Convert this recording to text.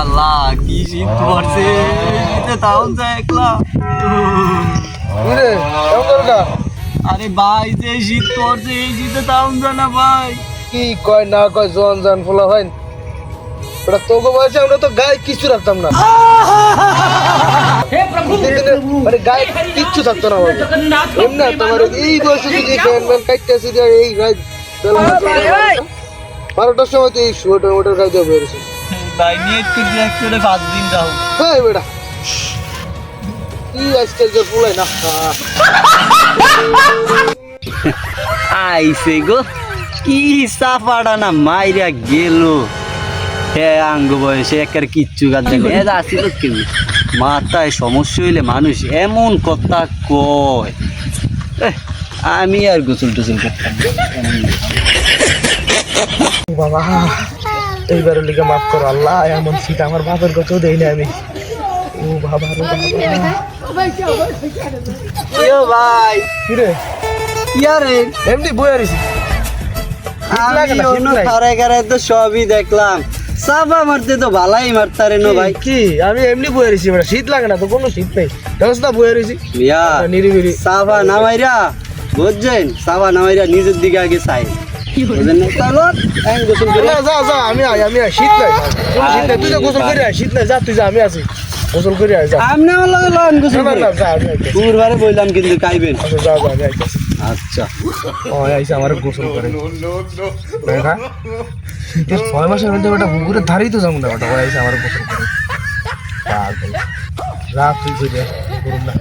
আল্লাহ কি শীত পড়ছে, শীতে তাও যায় একলা। আরে ভাই যে শীত পড়ছে এই শীতে তাও যায় না ভাই। কি কয় না কয় জন জান ফোলা হয় ওটা তোকে বয়সে আমরা তো গায়ে কিছু রাখতাম না, মানে গায়ে কিচ্ছু থাকতো না এমনি তোমার এই বয়সে যদি ফ্যান ম্যান কাটতেছি এই গায়ে 12টার সময় তো এই শুয়োটা ওটার গায়ে দিয়ে বেরোছে ভাই নিয়ে একটু একচুয়ালি 5 দিন যাও। হ্যাঁ বেটা কি আজকাল যে ফুলাই না আইসে গো কি সাফাড়া না মাইরা গেল। হ্যাঁ আঙ্গ বয়সে একার কিচ্ছু কাজ দেখো এ আসিল কি মাথায় সমস্যা হইলে মানুষ এমন কথা কয়। আমি আর গোসল টোসল করতাম বাবা, এইবারের লিগে মাফ করো আল্লাহ, এমন শীত আমার বাপের কাছেও দেই না আমি। ও বাবা রে ভাই কিরে ইয়ারে এমনি বয়ে রইছি আমি অন্য খারে খারে তো সবই দেখলাম, সাবা মারতে তো ভালাই মারতারে নো ভাই। কি আমি এমনি বয়ে রইছি, বেটা শীত লাগে না তো, কোনো শীত নেই, দেখছ না বয়ে রইছি মিয়া নিরিবিরি। সাবা নামাইরা বুঝছেন, সাবা নামাইরা নিজের দিকে আগে চাই বুঝলেন না, চলো আমি গোসল করে যা যা আমি আই শীত নাই, কোনো শীত নাই, তুই যা গোসল করে আয়, শীত নাই, যা তুই যা, আমি আছি গোসল করে আয়, যা আমনে আমার লগে লন গোসল না করে না যা আমি আইতাছি। পুরবারে বললাম কিন্তু কাইবেন। আচ্ছা যা যা আমি আইতাছি। আচ্ছা ও আইছে আমার গোসল করে দেখা শীতের 6 মাসের মধ্যে ওটা পুকুরের ধারেই তো যাবো না, ওটা আইছে আমার গোসল করে পাগল। রাত তুই করুন না।